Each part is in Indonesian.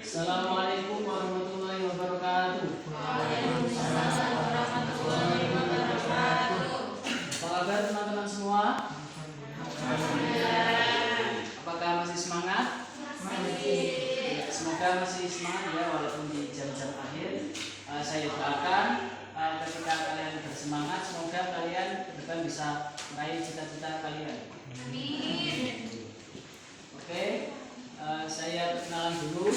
Assalamualaikum warahmatullahi wabarakatuh. Waalaikumsalam warahmatullahi wabarakatuh. Apa kabar teman-teman semua? Apakah masih semangat? Semoga masih semangat ya walaupun di jam-jam akhir. Saya doakan ketika kalian bersemangat, semoga kalian ke depan bisa meraih cita-cita kalian. Amin. Oke, saya perkenalan dulu.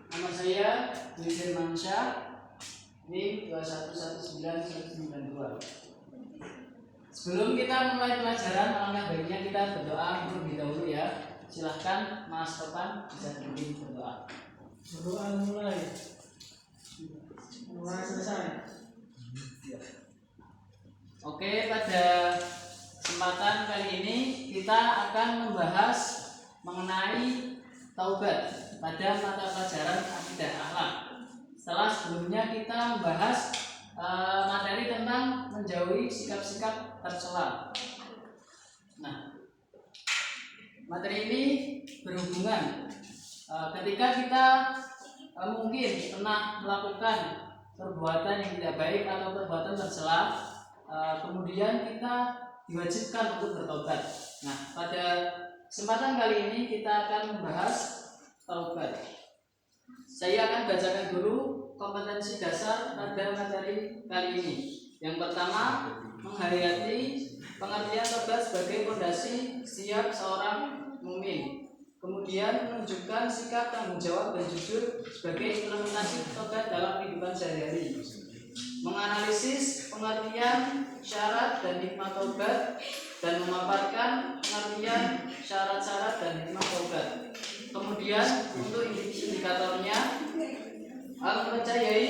Nama saya Dwi Firmansyah, NIM 2119192. Sebelum kita mulai pelajaran, alangkah baiknya kita berdoa terlebih dahulu ya. Silahkan Mas Topan bisa dipimpin berdoa. Berdoa mulai selesai. Oke, pada kesempatan kali ini kita akan membahas mengenai taubat pada mata pelajaran akidah akhlak. Setelah sebelumnya kita membahas materi tentang menjauhi sikap-sikap tercela. Nah, materi ini berhubungan ketika kita mungkin pernah melakukan perbuatan yang tidak baik atau perbuatan tercela, kemudian kita diwajibkan untuk bertobat. Nah, pada kesempatan kali ini kita akan membahas taubat. Saya akan bacakan dulu kompetensi dasar pada materi kali ini. Yang pertama, menghayati pengertian taubat sebagai fondasi setiap seorang mukmin. Kemudian menunjukkan sikap tanggung jawab dan jujur sebagai implementasi taubat dalam kehidupan sehari-hari. Menganalisis pengertian syarat dan hikmah taubat dan memaparkan pengertian syarat-syarat dan hikmah taubat. Kemudian untuk indikatornya, mempercayai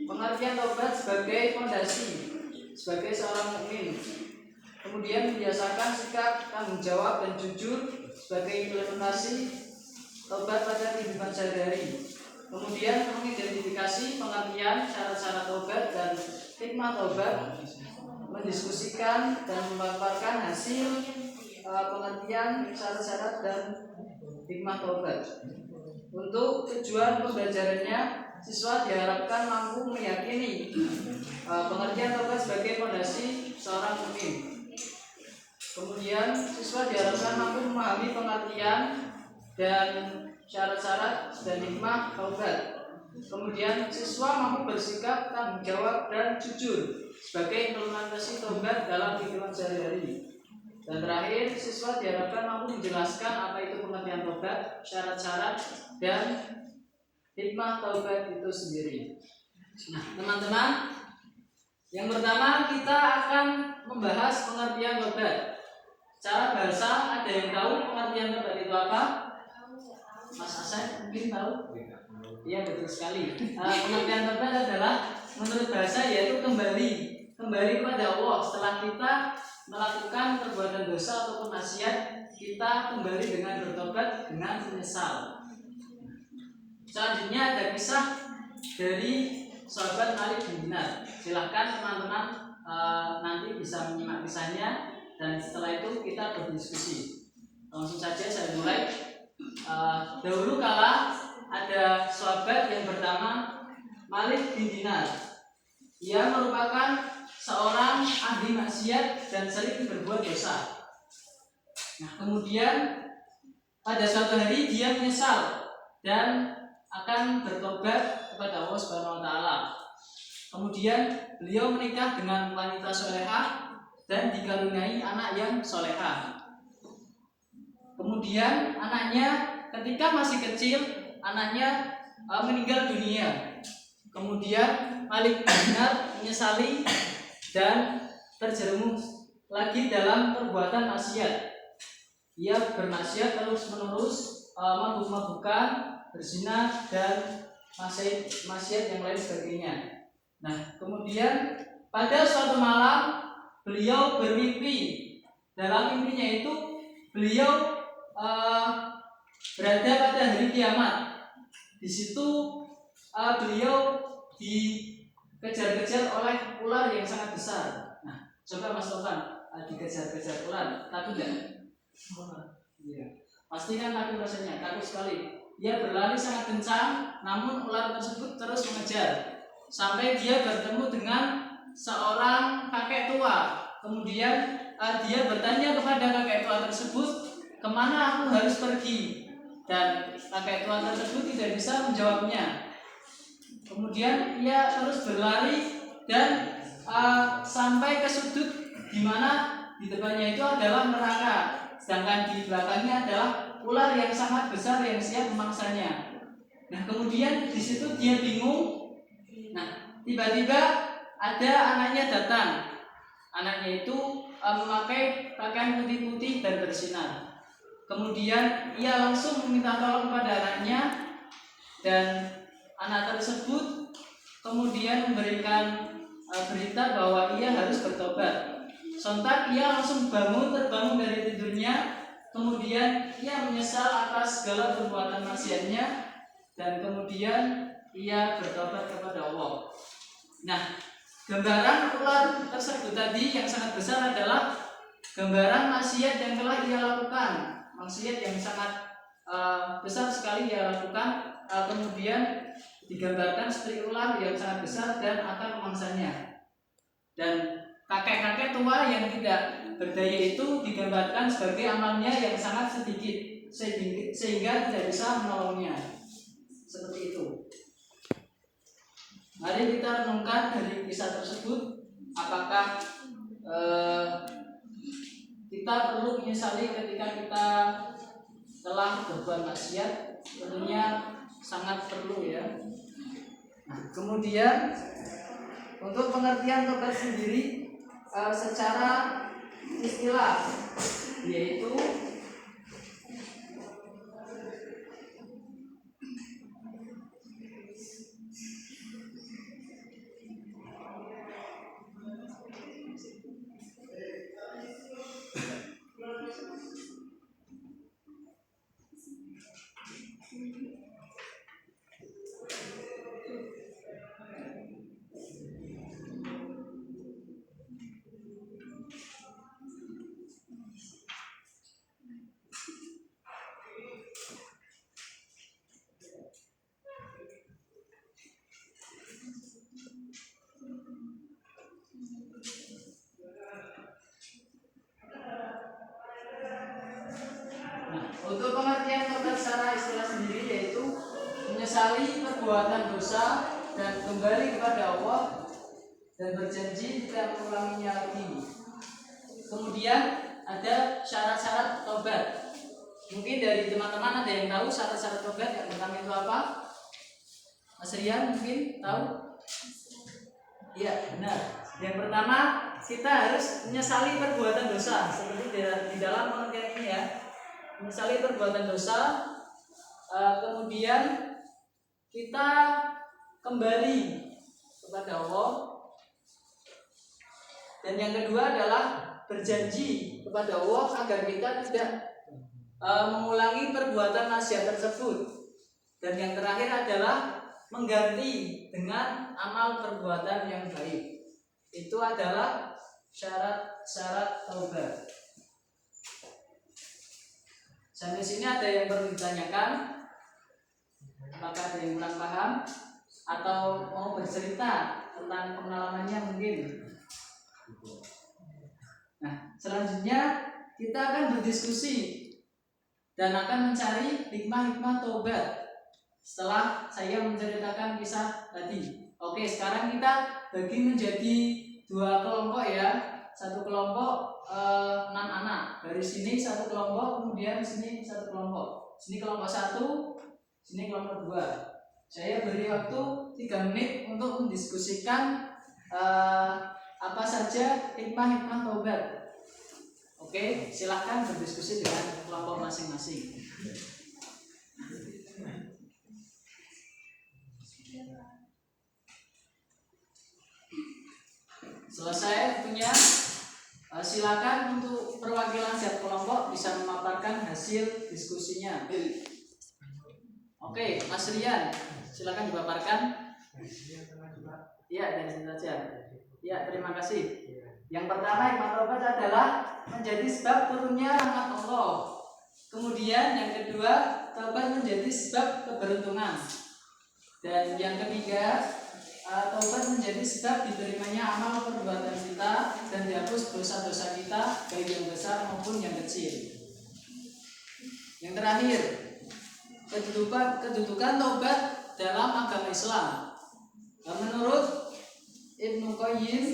pengertian taubat sebagai fondasi sebagai seorang mukmin. Kemudian membiasakan sikap tanggung jawab dan jujur sebagai implementasi taubat pada kehidupan sehari-hari. Kemudian mengidentifikasi pengertian syarat-syarat taubat dan hikmah taubat, mendiskusikan dan memaparkan hasil pengertian syarat-syarat dan hikmah taubat. Untuk tujuan pembelajarannya, siswa diharapkan mampu meyakini pengertian taubat sebagai fondasi seorang mukmin. Kemudian siswa diharapkan mampu memahami pengertian dan syarat-syarat dan hikmah taubat. Kemudian siswa mampu bersikap tanggung jawab dan jujur sebagai implementasi taubat dalam kehidupan sehari-hari. Dan terakhir, siswa diharapkan mampu menjelaskan apa itu pengertian taubat, syarat-syarat dan hikmah taubat itu sendiri. Nah, teman-teman, yang pertama kita akan membahas pengertian taubat. Secara bahasa, ada yang tahu pengertian taubat itu apa? Mas Asep mungkin tahu? Iya, betul sekali. Pengertian taubat adalah menurut bahasa yaitu kembali kepada Allah setelah kita melakukan perbuatan dosa ataupun maksiat, kita kembali dengan bertobat dengan menyesal. Selanjutnya ada kisah dari sahabat Malik bin Dinar. Silahkan teman-teman nanti bisa menyimak kisahnya dan setelah itu kita berdiskusi. Langsung saja saya mulai. Dahulu kala ada sahabat yang bernama Malik bin Dinar. Ia merupakan seorang ahli maksiat dan sering berbuat dosa. Nah, kemudian pada suatu hari dia menyesal dan akan bertobat kepada Allah Subhanahu wa taala. Kemudian beliau menikah dengan wanita solehah dan dikaruniai anak yang solehah. Kemudian anaknya ketika masih kecil, anaknya meninggal dunia. Kemudian Malik bin Dinar menyesali dan terjerumus lagi dalam perbuatan maksiat. Ia bermaksiat terus-menerus, mabuk-mabukan, berzina dan maksiat yang lain sebagainya. Nah, kemudian pada suatu malam beliau bermimpi. Dalam mimpinya itu beliau berada pada hari kiamat. Di situ beliau dikejar-kejar oleh ular yang sangat besar. Nah, coba Mas Tovan, dikejar-kejar ular, takut nggak? Iya, pasti kan takut rasanya, takut sekali. Dia berlari sangat kencang, namun ular tersebut terus mengejar sampai dia bertemu dengan seorang kakek tua. Kemudian dia bertanya kepada kakek tua tersebut, kemana aku harus pergi? Dan kakek tua tersebut tidak bisa menjawabnya. Kemudian ia terus berlari dan sampai ke sudut di mana di depannya itu adalah neraka, sedangkan di belakangnya adalah ular yang sangat besar yang siap memangsanya. Nah, kemudian di situ dia bingung. Nah, tiba-tiba ada anaknya datang. Anaknya itu memakai pakaian putih-putih dan bersinar. Kemudian ia langsung meminta tolong kepada anaknya, dan anak tersebut kemudian memberikan berita bahwa ia harus bertobat. Sontak ia langsung terbangun dari tidurnya. Kemudian ia menyesal atas segala perbuatan maksiatnya, dan kemudian ia bertobat kepada Allah. Nah, gambaran ular tersebut tadi yang sangat besar adalah gambaran maksiat yang telah ia lakukan, maksiat yang sangat besar sekali ia lakukan. Kemudian digambarkan seperti ular yang sangat besar dan akan memangsanya. Dan kakek-kakek tua yang tidak berdaya itu digambarkan sebagai amalnya yang sangat sedikit sehingga tidak bisa menolongnya. Seperti itu. Mari kita renungkan dari kisah tersebut. Apakah kita perlu menyesali ketika kita telah berbuat maksiat? Tentunya sangat perlu ya. Nah, kemudian untuk pengertian tobat sendiri secara istilah, yaitu untuk pengertian tobat secara istilah sendiri, yaitu menyesali perbuatan dosa dan kembali kepada Allah dan berjanji tidak mengulanginya lagi. Kemudian ada syarat-syarat tobat. Mungkin dari teman-teman ada yang tahu syarat-syarat tobat. Yang pertama itu apa? Mas Rian mungkin tahu? Iya, benar. Yang pertama, kita harus menyesali perbuatan dosa. Seperti di dalam pengertian ini ya, menyesali perbuatan dosa. Kemudian kita kembali kepada Allah. Dan yang kedua adalah berjanji kepada Allah agar kita tidak mengulangi perbuatan maksiat tersebut. Dan yang terakhir adalah mengganti dengan amal perbuatan yang baik. Itu adalah syarat-syarat taubat. Sampai sini ada yang perlu ditanyakan? Apakah ada yang kurang paham atau mau bercerita tentang pengalamannya mungkin? Nah, selanjutnya kita akan berdiskusi dan akan mencari hikmah-hikmah taubat setelah saya menceritakan kisah tadi. Oke, sekarang kita bagi menjadi dua kelompok ya. Satu kelompok 6 anak. Dari sini satu kelompok, kemudian sini satu kelompok. Sini kelompok 1, sini kelompok 2. Saya beri waktu 3 menit untuk mendiskusikan apa saja hikmah-hikmah taubat. Oke, silahkan berdiskusi dengan kelompok masing-masing. Selesai tentunya, silakan untuk perwakilan setiap kelompok bisa memaparkan hasil diskusinya. Oke, Mas Rian, silakan dipaparkan. Ya, dari sini saja. Ya, terima kasih. Yang pertama, hikmah taubat adalah menjadi sebab turunnya rahmat Allah. Kemudian yang kedua, taubat menjadi sebab keberuntungan. Dan yang ketiga, taubat menjadi sebab diterimanya amal perbuatan kita dan dihapus dosa-dosa kita, baik yang besar maupun yang kecil. Yang terakhir, kedudukan taubat dalam agama Islam. Menurut Ibnu Qayyim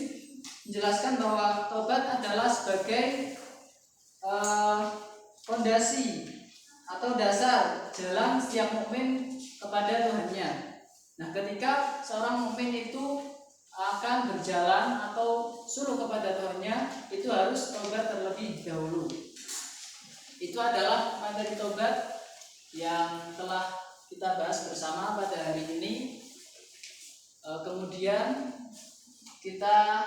menjelaskan bahwa taubat adalah sebagai fondasi atau dasar jalan setiap mukmin kepada Tuhannya. Nah, ketika seorang mukmin itu akan berjalan atau suruh kepada Tuhannya, itu harus taubat terlebih dahulu. Itu adalah materi taubat yang telah kita bahas bersama pada hari ini. Kemudian kita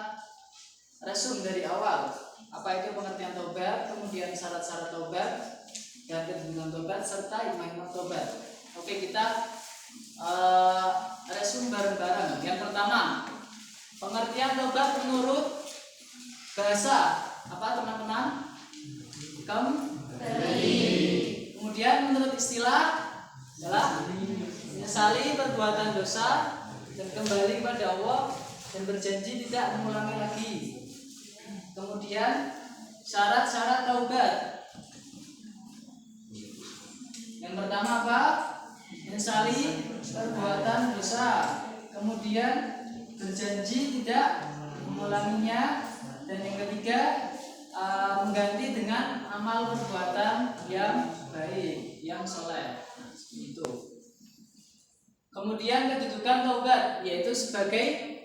resum dari awal apa itu pengertian taubat, kemudian syarat-syarat taubat, dan kedudukan taubat serta hikmah taubat. Oke, kita resum bareng-bareng. Yang pertama, pengertian taubat menurut bahasa apa teman-teman? Kembali. Kemudian menurut istilah adalah menyesali perbuatan dosa dan kembali kepada Allah dan berjanji tidak mengulangi lagi. Kemudian syarat-syarat taubat. Yang pertama apa? Menyesali perbuatan dosa. Kemudian berjanji tidak mengulanginya. Dan yang ketiga, mengganti dengan amal perbuatan yang baik, yang soleh. Itu. Kemudian kedudukan taubat, yaitu sebagai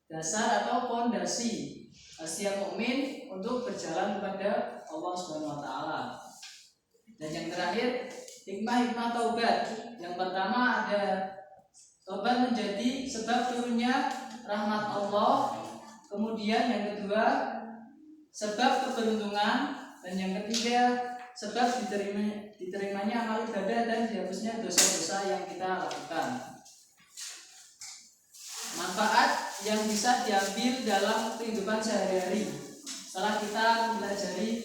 dasar atau fondasi setiap mukmin untuk berjalan kepada Allah Subhanahu wa taala. Dan yang terakhir, hikmah taubat. Yang pertama ada taubat menjadi sebab turunnya rahmat Allah. Kemudian yang kedua, sebab keberuntungan. Dan yang ketiga, sebab diterimanya amal ibadah dan dihapusnya dosa-dosa yang kita lakukan. Manfaat yang bisa diambil dalam kehidupan sehari-hari setelah kita mempelajari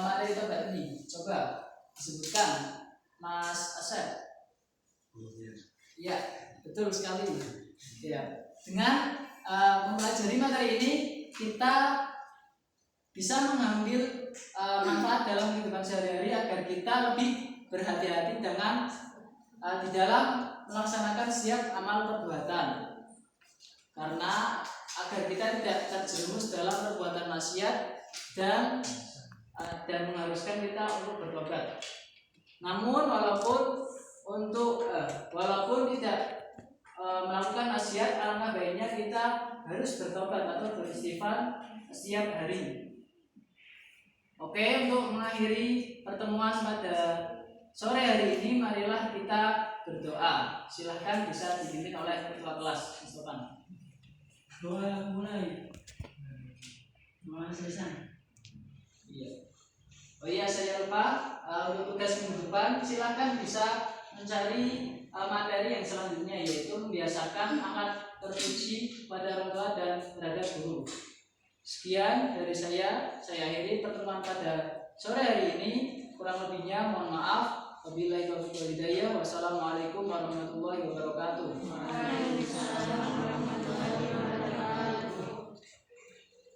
materi taubat ini. Coba disebutkan, Mas Asep. Ya, betul sekali. Ya, dengan mempelajari materi ini kita bisa mengambil manfaat dalam kehidupan sehari-hari agar kita lebih berhati-hati dengan di dalam melaksanakan setiap amal perbuatan. Karena agar kita tidak terjerumus dalam perbuatan maksiat dan mengharuskan kita untuk bertobat. Namun walaupun tidak melakukan maksiat, alangkah baiknya kita harus bertobat atau beristighfar setiap hari. Oke, untuk mengakhiri pertemuan pada sore hari ini, marilah kita berdoa. Silahkan bisa dipimpin oleh ketua kelas, Mustafa. Doa mulai. Doa selesai. Iya. Oh iya, saya lupa untuk tugas minggu depan silakan bisa mencari materi yang selanjutnya, yaitu membiasakan akhlak terpuji pada orang tua dan terhadap guru. Sekian dari saya akhiri pertemuan pada sore hari ini. Kurang lebihnya mohon maaf. Wabillahi taufiq wal hidayah. Wassalamualaikum warahmatullahi wabarakatuh.